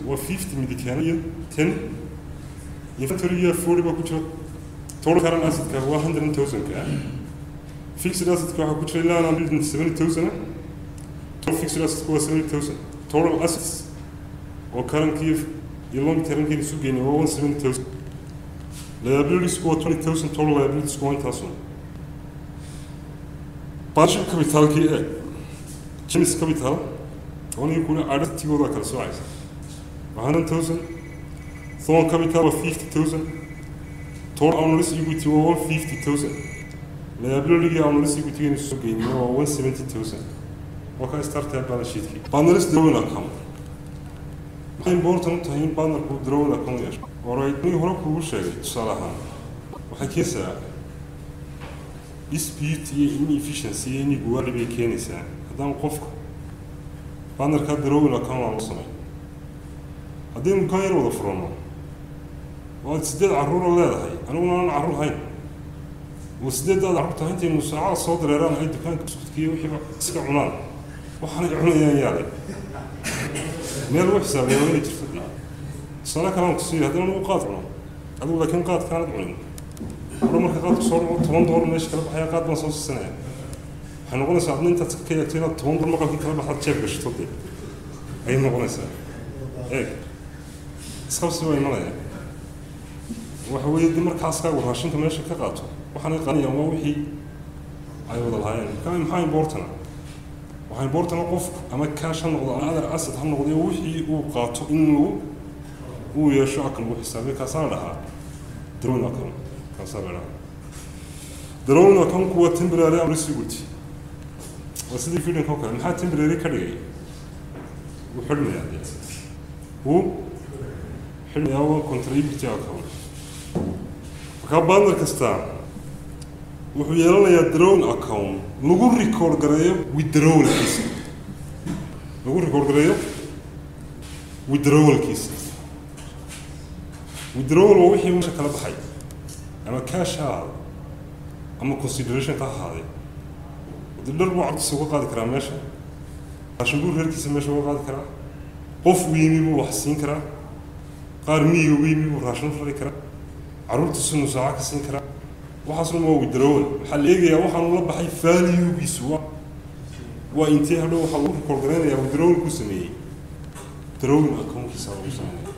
و50 ميديكانية 10 inventory 40 بكتير total current asset كهو 100,000 كا fixed asset كهو كتير لا 170,000 total fixed asset كهو 70,000 total assets و current كيف long term كيف سوقيني هو 170,000 liabilities كهو 20,000 total liabilities كهو 1,000 partial capital كي James capital هون يكون عدد تيجو ذاك السواعي 100,000 ثون capital 50,000 total owners equity 150,000 liability owners equity in السوقين 170,000 وكان start balance sheet كي banners drawing account important هين banner drawing account يا شباب alright نيجي هنا كل شيء صراحة وحكيسة dispute inefficiency يعني جوال بيكينيسة هذا موقفك banner كان drawing account على الصنع هذين مكاير ولا فرنا وسديد عرور الله هاي أنا عرور هاي وسديد هذا عرور هاي تين مساعة صوت الإيران هاي دكان كي وحبا سكع عنان وحنا عنان يعني ميل وحساب يا وين ترتدي صار كلام تصير هذا مو قاطع هذا لكن قاطع كانت عنان ورمى قاطع صور 8 دور ماشي كلام حياة قاطع من صوص السنة حنا قلنا ساعدنا أنت تكيا تينا 8 دور مقال كلام حد شبش تفضل أي نقولنا ساعد إيه خمس وين ملايين وحوي دمر كاسكا وراشين كماشي كقاطو وحنا قانيا ووحي أيوة الهاين كان محاين بورتنا وحين بورتنا قف أما كاش هالنقطة هذا أسد هالنقطة وحي وقاطو إنه ويشاك وحسابي كسر لها درون أكون كسر لها درون أكون قوة تمبراري أو رسيبوتي وسيدي فيلم كوكا محا تمبراري كريجي وحلم يعني هو حلم أول كونتريبيوتي أكون وكابان كستا وحيالنا يا درون أكون نقول ريكورد قريب ويدرون الكيس نقول ريكورد قريب ويدرون الكيس ويدرون ووحي مشكلة بحي أما كاش هذا أما consideration كهذا ودلر بعض السوق قاعد كرا ماشي عشان نقول غير كيس ماشي هو قاعد كرا قف ويمي وحسين كرا قارمي ويمي وراشن فري كرا عروض السنو ساعة كسين كرا وحصل ما ويدرون حل إيجي وحنا نلعب حي فاليو بيسوا وإنتهى له حلول كورجرين يا ودرون كوسمي درون أكون كيسالو سامي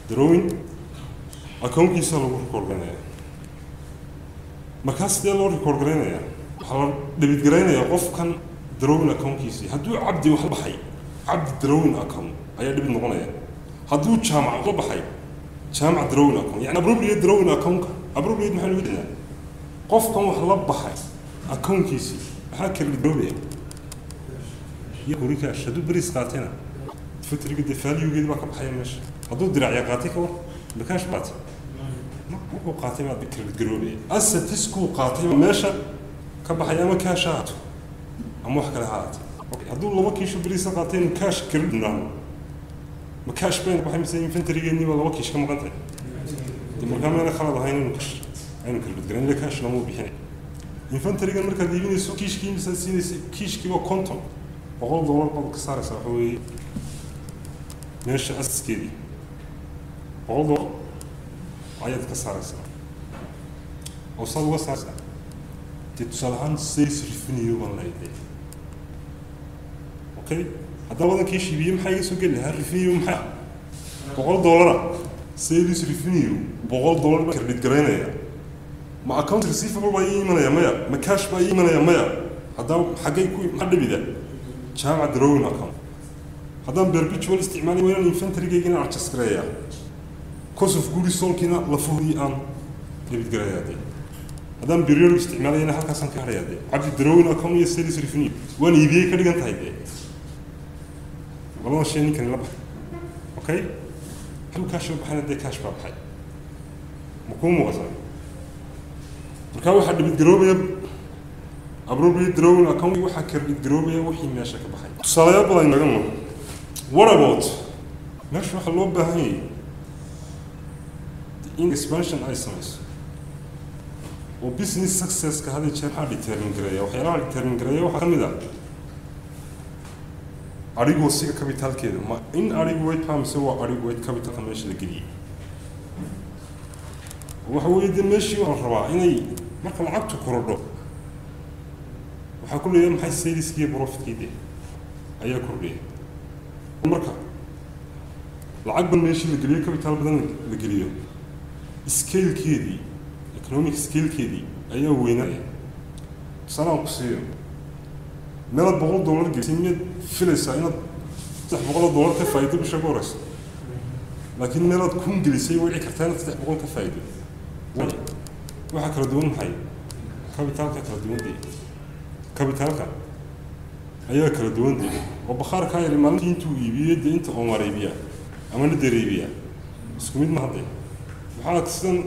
درون أكون كيسالو كورجرين ما كاس ده لور كورجرين يا حلال دبيت جرين يا قف كان درون أكون كيسي هدو عبدي وحل بحي عبد درون أكون أيا دبيت نقولنا هدو جامع وحل بحي جامع درون أكون يعني أبروبلي درون أكون أبروبلي محل ودنا قف كان وحل بحي أكون كيسي هاك اللي دروبي يقولي كاش هدو بريس قاتنا تفتري قد فاليو قد باك بحي ماشي هدو دراعي قاتيك بكاش بات مو قاتي ما ذكر الدروبي أسا تسكو قاتي ماشي كبحي أما كاشات أما حكى لهات هدو لما كيشو بريس قاتين كاش كردنا ما كاش بين بحي مثلا ينفنتري قني ولا وكيش كم قاتي المركب أنا خلاص هاي نكش هاي نكل بتقرن لك كاش نمو بيحني ينفنتري قال مركب يبيني سو كيش كي مثلا سيني كيش كي وكونتون وغول دولار بعض كسارة ساحوي ماشي أسس كذي وغول دولار عيد كسارة سا وصل وصل سا تتصلحان سيس رفني والله يدي أوكي هذا وضع كيش يبيم حاجة سو قال لها رفني يوم حق وغول دولار سيس رفني وغول دولار كربت قرينا يا ما أكونت ريسيفبل باي من يا مايا ما كاش باي من يا مايا هذا حاجة يكون محد بيده جامع درون أكون هذا بربيتشوال استعمالي وين الانفنتري جينا على تسكريا كوسف جوري سول كنا لفوري أن يبيت قرايا دي هذا بريور استعمالي أنا حكى سانك قرايا دي عبد درون أكون يسير سرفني وين يبيه كذي كان تايدي والله شيء كان لبح أوكي هل كاش بحنا ده كاش بحي مكون مغزى مركب حد بيتجروبه أبروبي درون أكون واحد كربي دروبي وحي ماشى كبحي. صلاة بلا ينقلنا. What about? ماشي خلوه بهاي. In expansion items. وbusiness success كهذا شيء حالي ترمين قرية وحيران ترمين قرية وحكمل. arigu siga capitalkeeda ma in arigu way taamse waa arigu way capital meesha la geliyay waxa weeye meeshii oo rabaa inay marka lacagtu korodho waxa ku leeyahay maxay saleskiiyo profitkiisa ayaa kordhaya marka lacag badan meeshii la geliyo capital badan la geliyo scale-keedii economic scale-keedii ayaa weynaya sanad ku siiyo meel $100 geesimeed filaysa inaad $100 ka faa'iido bisha gooraysa laakiin meel aad kun gelisay way kartaa inaad $100 ka faa'iido waxa kala duwan maxay capitalka kala duwan capitalka ayaa kala duwan oo bakhaarka ay maalintii intuu iibiyay inta oo mareebiya ama la dareebiya isku mid ma hadday waxa sidan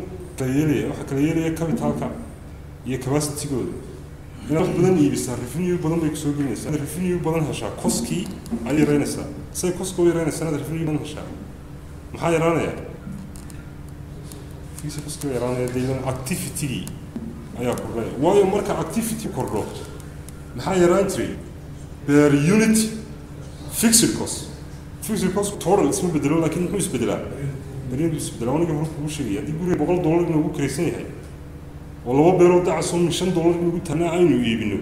waxa kala yeelaya capitalka iyo capacity-gooda inaad badan iibisa revenue badan bay soo gelinaysaa revenue badan heshaa cost-kii ay yareynaysaa say cost-koo yareynaysaa revenue badan heshaa maxaa yaraanaya fiisa cost-koo yaraanaya deedan activity ayaa kordhaya waayo marka activity kordho maxaa yaraan jiray per unit fixed cost total isma bedelo laakiin muxuu isbedelaa beriin isbedelaa aniga hore kugu sheegay haddii guriga $100 inuu ku kiraysan yahay oo laba beerood dacso $5 inuu tanaa aynu iibino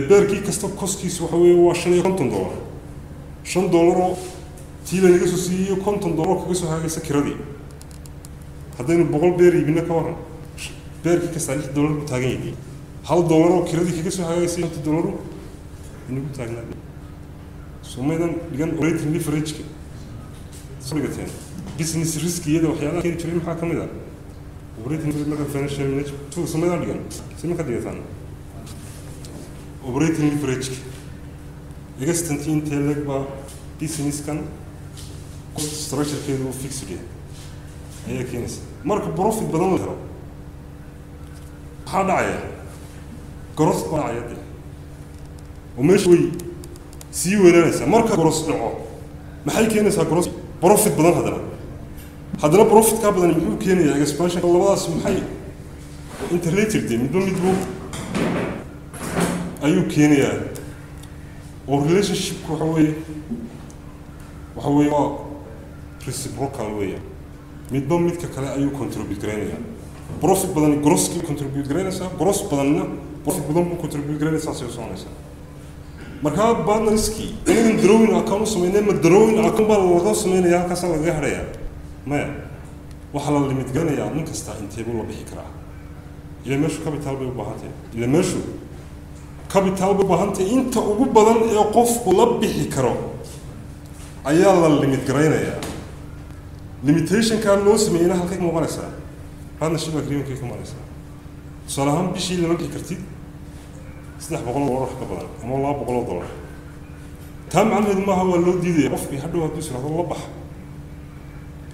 beerkii kasta cost-kiisu waxa weeye waa $50 $5 oo tiila laga soo siiyay $50 kaga soo hagaysa kiradii haddaynu 100 beer iibino ka waran beerkii kasta $6 ku taagan yahay $1 oo kiradii kaga soo hagaysa $50 inuu taagnaa سوميدان لجان operating leverage سوريتين business risk يدا وحيانا كين تريم حاكم يدا operating leverage مثلا financial management شو سوميدان لجان سمي كده ثاني operating leverage يجا ستنتين تلك با business كان cost structure كده fixed كده هي كينس مارك profit بدون الهرب هذا عيا growth با عيا ده ومشوي سي وينانسا marka gross dhaco maxay keenaysaa gross profit badan hadana profit ka badan wuxuu keenayaa expansion labadaas maxay interrelated midba ayuu keenayaa oo relationship waxa weeye waa reciprocal weeye midka kale ayuu contribute gareynayaa profit badan gross ki contribute gareynaysaa gross badanna profit badan buu contribute gareynaysaa soo soconaysa marka partnerski in drawing account sameeyay ma drawing account baa laga sameeyaa halkaas laga xareeyaa ma waxa la limit garanayaa nin kasta intee buu la bixi karaa ila meeshu capital bay u baahantay inta ugu badan ee qofku la bixi karo ayaa la limit garanayaa limitation ka loo sameeyay halka ma qoraysaa partnership agreement ka qoraysaa salaam bishii la bixi kartid $100 wax ka badan ama $200 tam macnaheedu ma aha loo diiday qofkii hadhow hadduu sirado la bax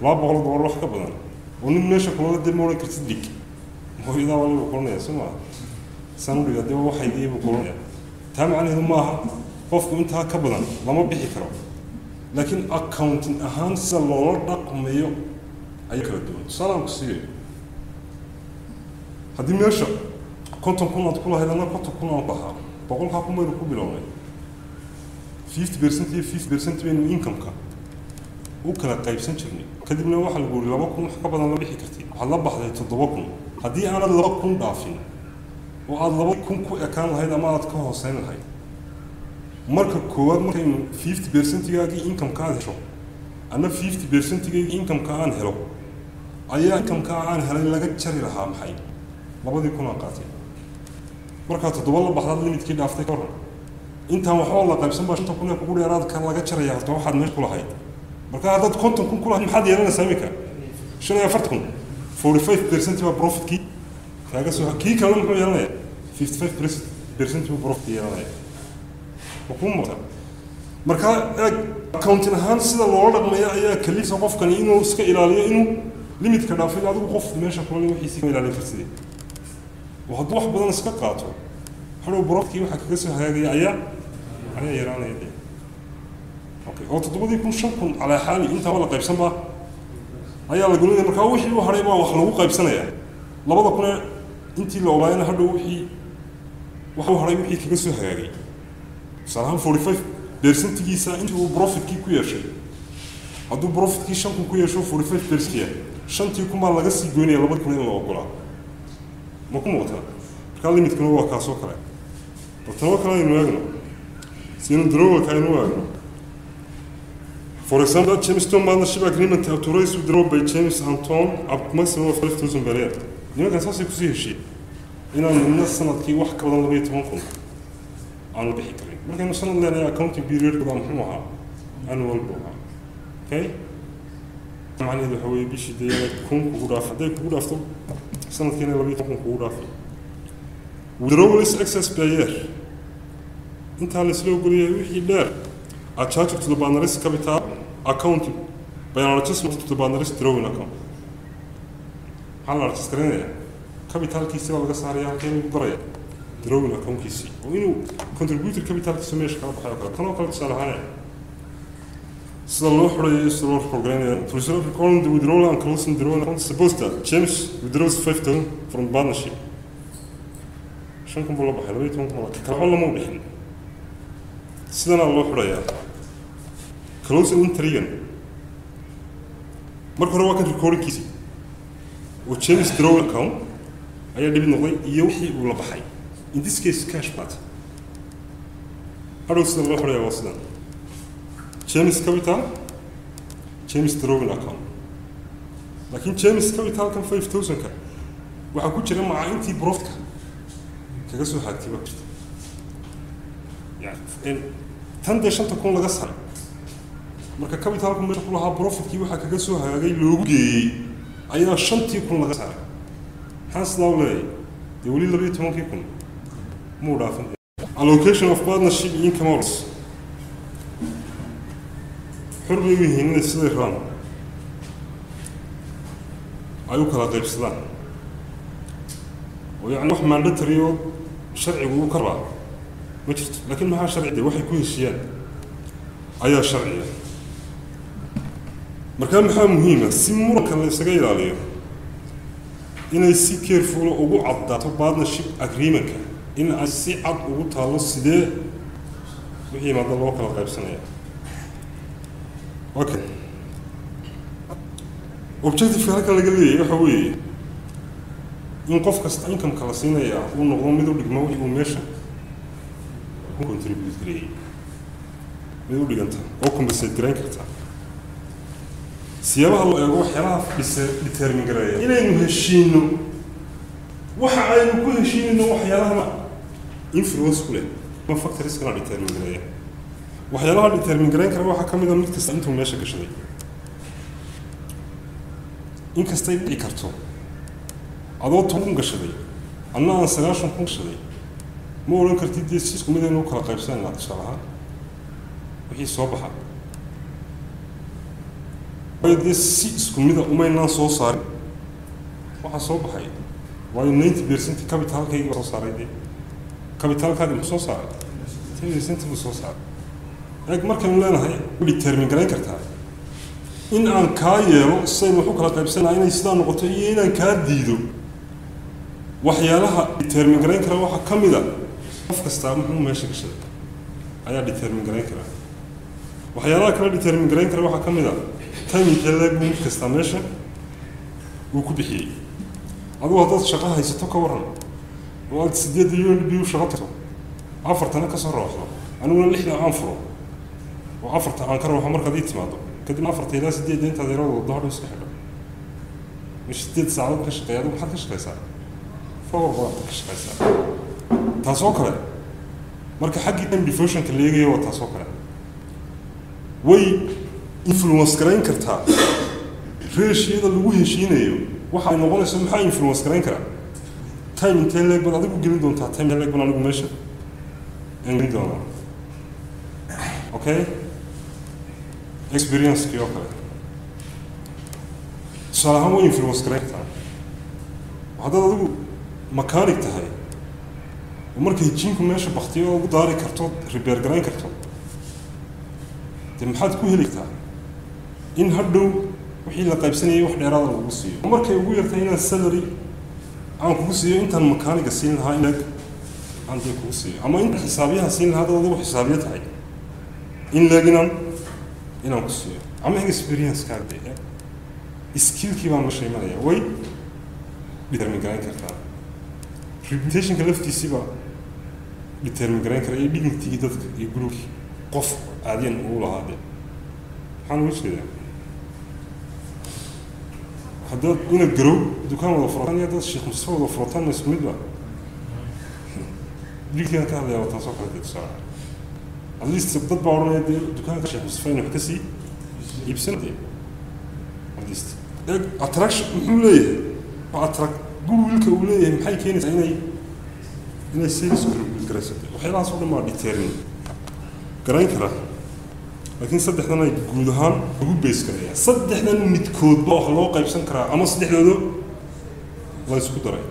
$200 wax ka badan oo nin meesha kula demoray kartid dig hooyada wali uu qornay soma sanuriga dee waxay iibu qornay tam macnaheedu ma aha qofku inta ka badan lama bixi karo laakiin accounting ahaan sida loo dhaqmayo ay kala duwan salaam siiyo haddii meesha konton kun aad ku lahaydana konton kun aan bahaa boqolkaa kun baynu ku bilownay 50% iyo 50% baynu income-ka u kala qaybsan jirnay kadibna waxa lagu yiri 2 kun wax ka badan la bixi kartay waxaad la baxday 7 kun haddii aanad 2 kun dhaafin oo aad 2 kun ku ekaan lahayd ama aad ka hooseyn lahayd marka koowaad markaynu 50%-gaagii income-ka aad hesho ana 50%-gaagii income-ka aan helo ayaa income-ka aan helay laga jari lahaa maxay 2 kun aan qaatay marka 7 la baxdaad limit-kii dhaaftay ka hor intaan waxaa la qaybsan baa 5 kun ee kugu dheeraad kan laga jaraya horta waxaad meesha ku lahayd marka haddaad 50 kun ku lahayd maxaad yeelanaysaa imika 45 kun 45% waa profit-kii kaaga soo kii kale muxuu yeelanayaa 55% buu profit yeelanaya xukuumadda marka accounting ahaan sida loo dhaqmayo ayaa kalifsa qofkani inuu iska ilaaliyo inuu limit-ka dhaafin adigu qof meesha kula wixiisa ka ilaalin kartid وهذا واحد بدنا نسكتاته حلو بروفكي واحد كسر هذه أيام على إيران يدي أوكي هو تطبيق يكون شكل على حالي أنت ولا قيب سنة أيام يقولون إنك أوحي وحريبا وخلوه قيب سنة يعني لبضا كنا أنت لو لا أنا هذا وحي وحريب وحي كسر هذه صراحة 45 percentigiisa inta uu profitkii ku yeeshay hadduu profitkii 5,000 ku yeesho 45% shantii kuma laga sii goynaya 2,000 in la ogolaa ma ku muuqata marka limitkuna waa kaasoo kale tan kale aynu eegno sinu draw ka aynu eegno for example Jamestown partnership agreement authorized withdrawal by James Anton up to maximum of 5,000 per year nimankan saasay kusii heshiiyey inaan midna sanadkii wax ka badan 12,000 aanu bixi karin markaynu sanad leenahay accounting period-kooda muxuu ahaa annual buu ahaa okay macnaheedu waxa weeye bishii dee kun kugu dhaaf hadday kugu dhaafto sanadkiina 12,000 kugu dhaafay withdrawal is excess per year intaa la isla ogolyahay wixii dheer are charged to the partner's capital account by an adjustment to the partner's drawing account maxaa la adjustgaranayaa capitalkiisi baa laga saaraya halkee lagu daraya drawing accountkiisi oo inuu contributor capitalkiisa meesha kala baxayo kale tanoo kale tusaale ahaan sida loo xurayo sida loo programmeeyo to resolve recalling the withdrawal and closing the drawing account suppose that James withdraws 5,000 from the partnership 5,000 buu la baxay 12,000 kala lama bixin sidana loo xurayaa closing intrigan marka hore waa kan recordingkiisi oo James draw account ayaa dhib noqday iyo wixii uu la baxay in this case cash part hadhow sida loo xurayaa waa sidan James capital James drawing account laakiin James capital kan 5,000 ka waxaa ku jira maca intii profitka kaga soo xagtay waa jirta يعني تندى شنطة كون لقى صار مركب كابيتالكم مش كلها بروفيت كي واحد كجسوها جاي لوجي أيها شنطة يكون لقى صار حاس ناولي يقولي لي بيت ممكن يكون مو رافن allocation of partnership income loss حربي هنا السير رام أيوة كلا قيب سلام ويعني واحد ما عنده تريو شرعي وكرة ما جرت لكن ما ها شرعي ده واحد يكون شيئا أيها شرعية مركان محا مهمة سيمورا كان يسجل عليه إن يسي كيرفول أو عضاته partnership agreement إن أسي عض أو تعلق سده وهي ما ضل وكلا قيب سنة أوكي objective هذا اللي قال لي يحوي إن قف كست إنكم كلاسينا يا ونقوم مدور دجموي وماشى هو contribute كريه مدور دجنتا أو كم بس الجرين كرتا سيابها الله يروح يعرف بس determine كريه إلى إنه هالشينو وحعين كل هالشين إنه وحيالها ما influence كله ما فكر يسكن determine كريه وحيالها determine كريه كريه وحكم إذا متكست أنتم ماشى كشدي إن كستي بيكرتو adoo 10 gashaday anna aan 9 gashaday ma oran kartid isku mid inuu kala qaybsan lahaa shaqaha wixii soo baxa way isku mid uma inaan soo saaray waxa soo baxay waa 90% capitalkayga soo saaray capitalkaaga ma soo saaray 10% ma soo saaray eeg markaan leenahay determine garan kartaa in aan ka yeelo say wuxuu kala qaybsanahay inay sidaan noqoto iyo inaan ka diido waxyaalaha determine garan kara waxa kamida qof kasta muxuu meesha ka shaqeeyaa ayaa determine garan kara waxyaalaha kala determine garan kara waxa kamida timing leeg mid kasta meesha uu ku bixiyay adoo hadda shaqo haysato ka waran oo aad 8 UNB u shaqato afartana ka soo rooxdo aniguna 6 aan furo oo afarta aan ka rooxo marka ay timaado kadib afarta ilaa 8 inta deerado dahar iska xidho مش 6 ساعات ka shaqeeyaa waxaad ka shaqeysaa فوق كشخص تاسوكر مركز حقي تم ديفوشن كليجي وتاسوكر وي influence كرين كرتها فيش هذا اللي وجه شينيو واحد نقول اسمه حي influence كرين كرا تايم تيلك بدأ أديكو جرين دون تايم تيلك بدأ أديكو ماشي إنجلي دونا أوكي experience كيوكر صراحة هو influence كرين كرا هذا أديكو مكانك تهاي ومركز يجينكم ماشي بختيو وداري كرتو ريبير جرين كرتو تم حد كوه لكتها إن هردو وحيل قيب سنة وحدة إرادة الوصية ومركز يقول يرتين السلري عن كوسية أنت المكانك السين هاي لك عندك كوسية أما أنت حسابيها سين هذا وضو حسابيتها هاي in laginan inaan ku siiyo ama experience ka dhigay skill-kii baan la sheemanaya way determine garan kartaa reputation-ka laftiisiiba determine garan kara iyo dignity dadka iyo group qof aadeen uu lahaade waxaan u sheegaa haddaad una garow dukaan wada furatan iyo dad sheekh mustafa wada furatan isku mid ba dignity ka hadlaya wata soo kala dadsaa at least dad baa oranaya dukaanka sheekh mustafa inuu ka sii iibsanay at least attraction muxuu leeyahay attract Google-ka uu leeyahay maxay keenaysaa inay sales group garaysato waxyaalahaas oo dhan ma determine garan kara laakiin saddexdan ay guud ahaan ugu base karaya saddexdan midkood ba wax loo qaybsan karaa ama saddexdooda la isku daray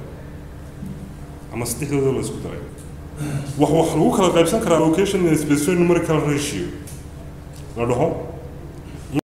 wax lagu kala qaybsan karaa location and specific numerical ratio la dhaho